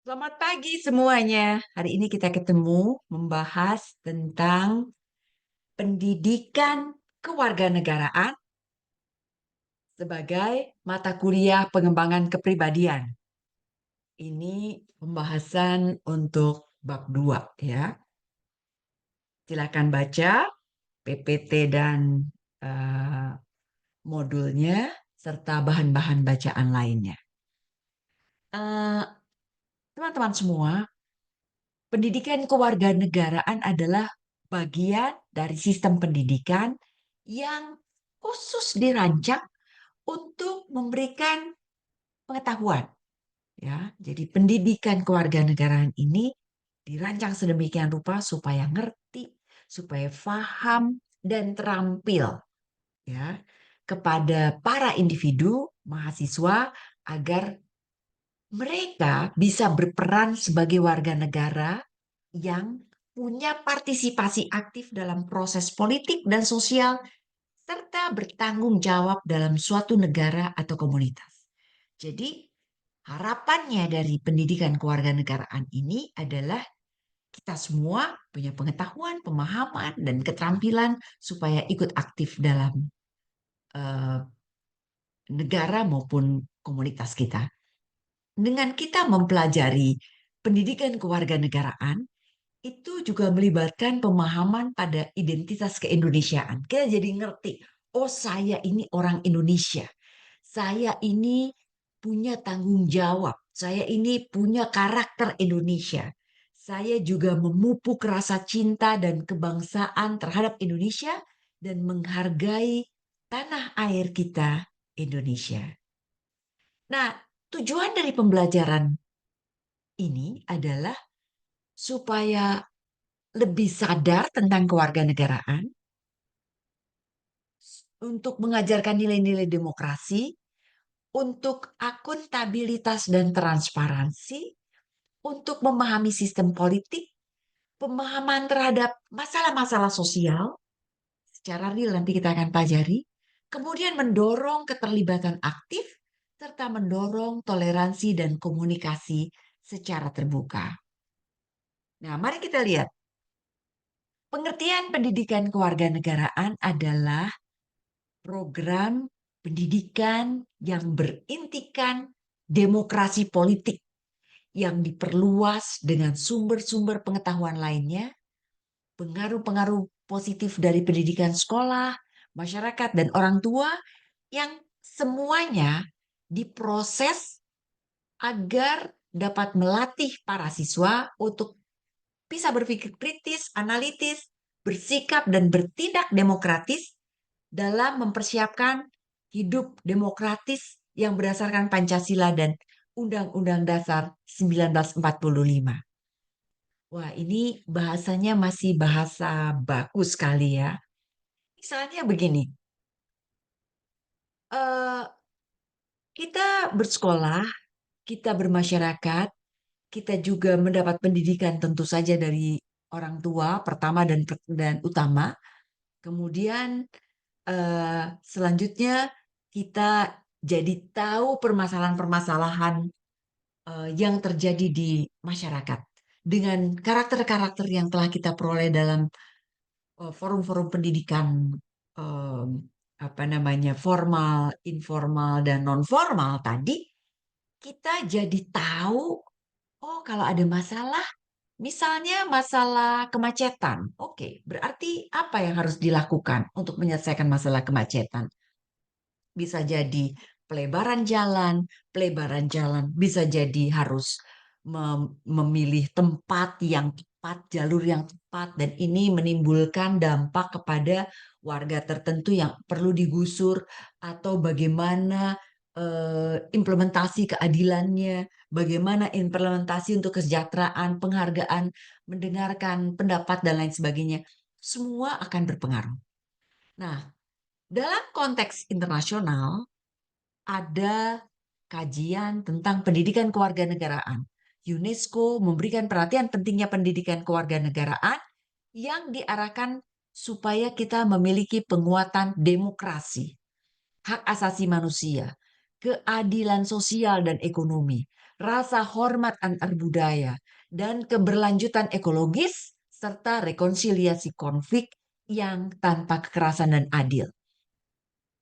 Selamat pagi semuanya. Hari ini kita ketemu membahas tentang pendidikan kewarganegaraan sebagai mata kuliah pengembangan kepribadian. Ini pembahasan untuk bab 2 ya. Silakan baca PPT dan eh, modulnya serta bahan-bahan bacaan lainnya. Eh, Teman-teman semua, pendidikan kewarganegaraan adalah bagian dari sistem pendidikan yang khusus dirancang untuk memberikan pengetahuan. Ya, jadi pendidikan kewarganegaraan ini dirancang sedemikian rupa supaya ngerti, supaya paham dan terampil ya kepada para individu mahasiswa agar mereka bisa berperan sebagai warga negara yang punya partisipasi aktif dalam proses politik dan sosial, serta bertanggung jawab dalam suatu negara atau komunitas. Jadi, harapannya dari pendidikan kewarganegaraan ini adalah kita semua punya pengetahuan, pemahaman, dan keterampilan supaya ikut aktif dalam eh, negara maupun komunitas kita. Dengan kita mempelajari pendidikan kewarganegaraan, itu juga melibatkan pemahaman pada identitas keindonesiaan. Kita jadi ngerti, oh saya ini orang Indonesia. Saya ini punya tanggung jawab. Saya ini punya karakter Indonesia. Saya juga memupuk rasa cinta dan kebangsaan terhadap Indonesia dan menghargai tanah air kita, Indonesia. Nah, tujuan dari pembelajaran ini adalah supaya lebih sadar tentang kewarganegaraan, untuk mengajarkan nilai-nilai demokrasi, untuk akuntabilitas dan transparansi, untuk memahami sistem politik, pemahaman terhadap masalah-masalah sosial, secara real nanti kita akan pelajari, kemudian mendorong keterlibatan aktif, serta mendorong toleransi dan komunikasi secara terbuka. Nah, mari kita lihat. Pengertian pendidikan kewarganegaraan adalah program pendidikan yang berintikan demokrasi politik yang diperluas dengan sumber-sumber pengetahuan lainnya, pengaruh-pengaruh positif dari pendidikan sekolah, masyarakat, dan orang tua yang semuanya diproses agar dapat melatih para siswa untuk bisa berpikir kritis, analitis, bersikap, dan bertindak demokratis dalam mempersiapkan hidup demokratis yang berdasarkan Pancasila dan Undang-Undang Dasar 1945. Wah, ini bahasanya masih bahasa baku sekali ya. Misalnya begini, eh, kita bersekolah, kita bermasyarakat, kita juga mendapat pendidikan tentu saja dari orang tua pertama dan utama. Kemudian selanjutnya kita jadi tahu permasalahan-permasalahan yang terjadi di masyarakat dengan karakter-karakter yang telah kita peroleh dalam forum-forum pendidikan em, apa namanya formal, informal dan non formal tadi, kita jadi tahu oh kalau ada masalah, misalnya masalah kemacetan. Oke, berarti apa yang harus dilakukan untuk menyelesaikan masalah kemacetan? Bisa jadi pelebaran jalan bisa jadi harus memilih tempat yang tepat, jalur yang tepat, dan ini menimbulkan dampak kepada warga tertentu yang perlu digusur atau bagaimana implementasi keadilannya, bagaimana implementasi untuk kesejahteraan, penghargaan, mendengarkan pendapat dan lain sebagainya. Semua akan berpengaruh. Nah, dalam konteks internasional, ada kajian tentang pendidikan kewarganegaraan. UNESCO memberikan perhatian pentingnya pendidikan kewarganegaraan yang diarahkan supaya kita memiliki penguatan demokrasi, hak asasi manusia, keadilan sosial dan ekonomi, rasa hormat antar budaya, dan keberlanjutan ekologis, serta rekonsiliasi konflik yang tanpa kekerasan dan adil.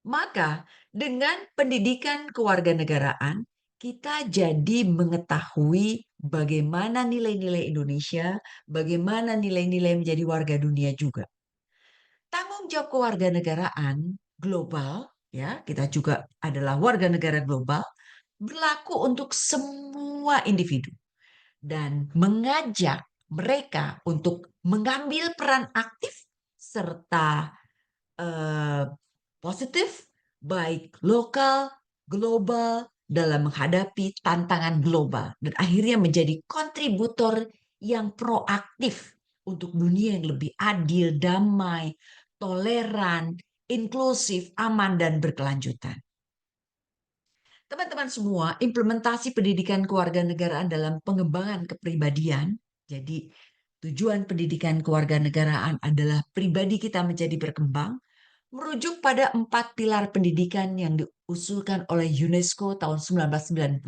Maka, dengan pendidikan kewarganegaraan, kita jadi mengetahui bagaimana nilai-nilai Indonesia, bagaimana nilai-nilai menjadi warga dunia juga. Tanggung jawab kewarganegaraan global, ya, kita juga adalah warga negara global, berlaku untuk semua individu dan mengajak mereka untuk mengambil peran aktif serta eh, positif, baik lokal, global, dalam menghadapi tantangan global, dan akhirnya menjadi kontributor yang proaktif untuk dunia yang lebih adil, damai, toleran, inklusif, aman, dan berkelanjutan. Teman-teman semua, implementasi pendidikan kewarganegaraan dalam pengembangan kepribadian. Jadi, tujuan pendidikan kewarganegaraan adalah pribadi kita menjadi berkembang, merujuk pada 4 pilar pendidikan yang diusulkan oleh UNESCO tahun 1990,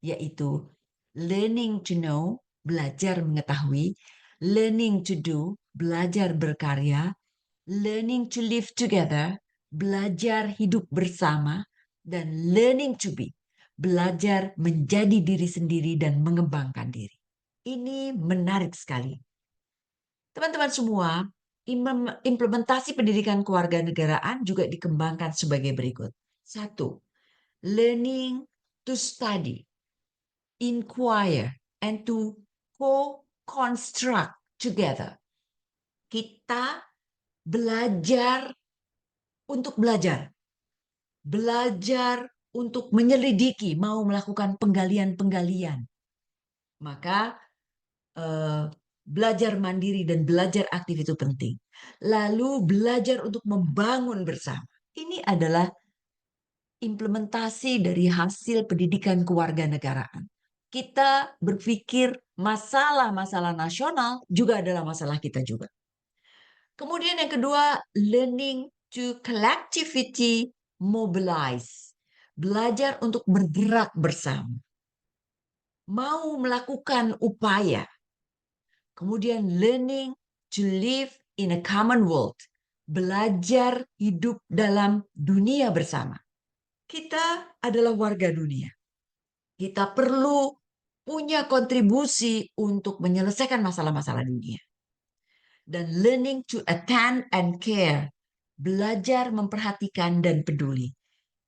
yaitu learning to know, belajar mengetahui, learning to do, belajar berkarya, learning to live together, belajar hidup bersama, dan learning to be, belajar menjadi diri sendiri dan mengembangkan diri. Ini menarik sekali. Teman-teman semua, implementasi pendidikan kewarganegaraan juga dikembangkan sebagai berikut. 1. Learning to study, inquire, and to co-construct together. Kita belajar untuk belajar. Belajar untuk menyelidiki, mau melakukan penggalian-penggalian. Maka belajar mandiri dan belajar aktif itu penting. Lalu belajar untuk membangun bersama. Ini adalah implementasi dari hasil pendidikan kewarganegaraan. Kita berpikir masalah-masalah nasional juga adalah masalah kita juga. Kemudian yang kedua, learning to collectivity mobilize. Belajar untuk bergerak bersama. Mau melakukan upaya. Kemudian learning to live in a common world. Belajar hidup dalam dunia bersama. Kita adalah warga dunia. Kita perlu punya kontribusi untuk menyelesaikan masalah-masalah dunia. Dan learning to attend and care. Belajar memperhatikan dan peduli.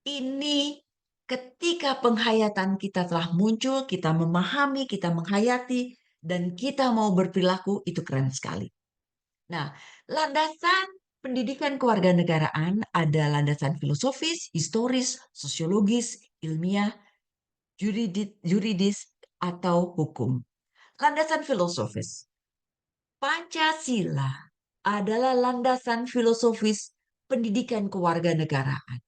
Ini ketika penghayatan kita telah muncul, kita memahami, kita menghayati, dan kita mau berperilaku, itu keren sekali. Nah, landasan pendidikan kewarganegaraan ada landasan filosofis, historis, sosiologis, ilmiah, yuridis, atau hukum. Landasan filosofis. Pancasila adalah landasan filosofis pendidikan kewarganegaraan.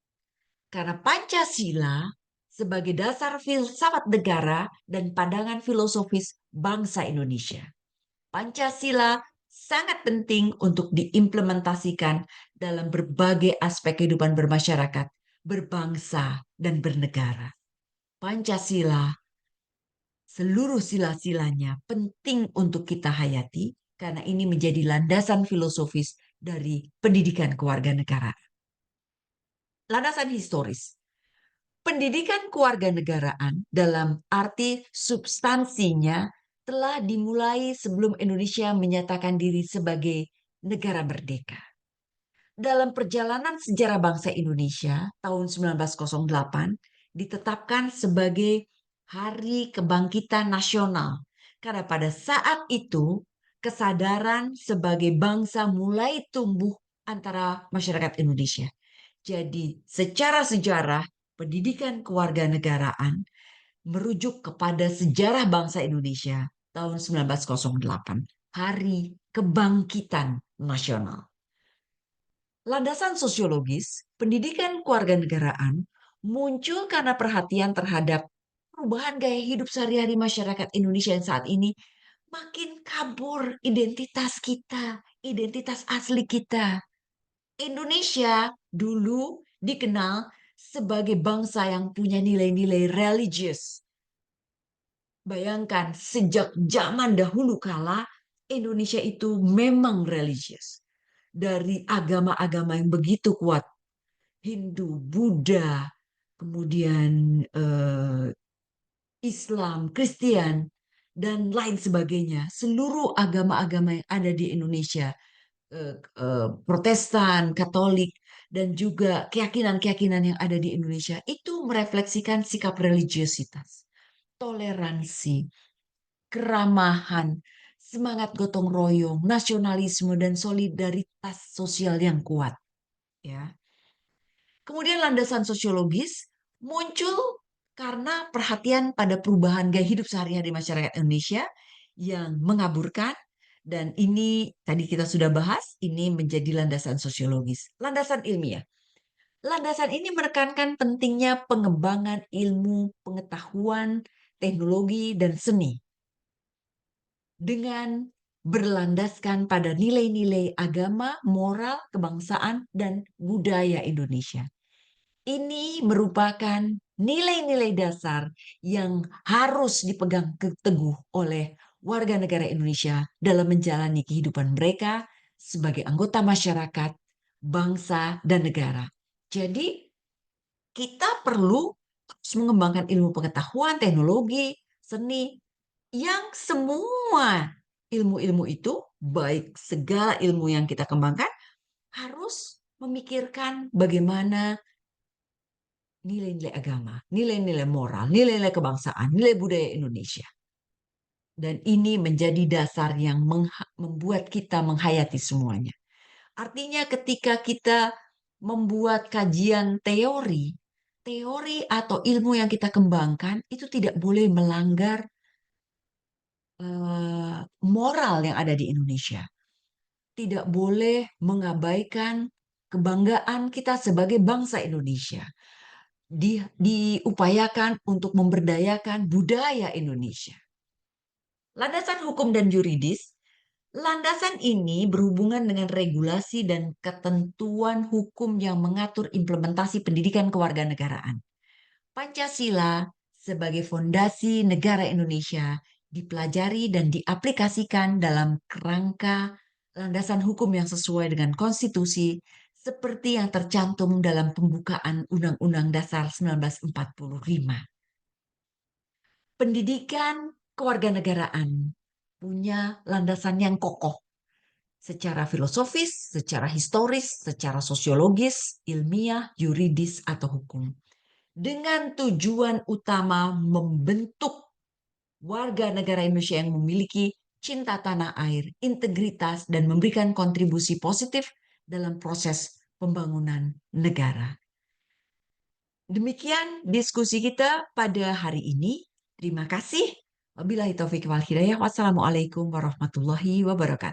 Karena Pancasila sebagai dasar filsafat negara dan pandangan filosofis bangsa Indonesia. Pancasila sangat penting untuk diimplementasikan dalam berbagai aspek kehidupan bermasyarakat, berbangsa, dan bernegara. Pancasila, seluruh sila-silanya penting untuk kita hayati karena ini menjadi landasan filosofis dari pendidikan kewarganegaraan. Landasan historis. Pendidikan kewarganegaraan dalam arti substansinya telah dimulai sebelum Indonesia menyatakan diri sebagai negara merdeka. Dalam perjalanan sejarah bangsa Indonesia tahun 1908 ditetapkan sebagai Hari Kebangkitan Nasional. Karena pada saat itu kesadaran sebagai bangsa mulai tumbuh antara masyarakat Indonesia. Jadi secara sejarah pendidikan kewarganegaraan merujuk kepada sejarah bangsa Indonesia tahun 1908, Hari Kebangkitan Nasional. Landasan sosiologis, pendidikan kewarganegaraan muncul karena perhatian terhadap perubahan gaya hidup sehari-hari masyarakat Indonesia yang saat ini makin kabur identitas kita, identitas asli kita. Indonesia dulu dikenal sebagai bangsa yang punya nilai-nilai religius. Bayangkan, sejak zaman dahulu kala, Indonesia itu memang religius. Dari agama-agama yang begitu kuat, Hindu, Buddha, kemudian Islam, Kristen, dan lain sebagainya. Seluruh agama-agama yang ada di Indonesia, Protestan, Katolik, dan juga keyakinan-keyakinan yang ada di Indonesia itu merefleksikan sikap religiositas, toleransi, keramahan, semangat gotong royong, nasionalisme, dan solidaritas sosial yang kuat. Ya. Kemudian landasan sosiologis muncul karena perhatian pada perubahan gaya hidup sehari-hari masyarakat Indonesia yang mengaburkan, dan ini tadi kita sudah bahas, ini menjadi landasan sosiologis. Landasan ilmiah. Landasan ini menekankan pentingnya pengembangan ilmu, pengetahuan, teknologi, dan seni dengan berlandaskan pada nilai-nilai agama, moral, kebangsaan, dan budaya Indonesia. Ini merupakan nilai-nilai dasar yang harus dipegang teguh oleh warga negara Indonesia dalam menjalani kehidupan mereka sebagai anggota masyarakat, bangsa, dan negara. Jadi, kita perlu terus mengembangkan ilmu pengetahuan, teknologi, seni, yang semua ilmu-ilmu itu, baik segala ilmu yang kita kembangkan, harus memikirkan bagaimana nilai-nilai agama, nilai-nilai moral, nilai-nilai kebangsaan, nilai budaya Indonesia. Dan ini menjadi dasar yang membuat kita menghayati semuanya. Artinya ketika kita membuat kajian teori, teori atau ilmu yang kita kembangkan itu tidak boleh melanggar moral yang ada di Indonesia. Tidak boleh mengabaikan kebanggaan kita sebagai bangsa Indonesia. Diupayakan untuk memberdayakan budaya Indonesia. Landasan hukum dan yuridis, landasan ini berhubungan dengan regulasi dan ketentuan hukum yang mengatur implementasi pendidikan kewarganegaraan. Pancasila sebagai fondasi negara Indonesia dipelajari dan diaplikasikan dalam kerangka landasan hukum yang sesuai dengan konstitusi seperti yang tercantum dalam pembukaan Undang-Undang Dasar 1945. Pendidikan kewarganegaraan punya landasan yang kokoh secara filosofis, secara historis, secara sosiologis, ilmiah, yuridis, atau hukum. Dengan tujuan utama membentuk warga negara Indonesia yang memiliki cinta tanah air, integritas, dan memberikan kontribusi positif dalam proses pembangunan negara. Demikian diskusi kita pada hari ini. Terima kasih. Wabillahi taufiq wal hidayah. Wassalamualaikum warahmatullahi wabarakatuh.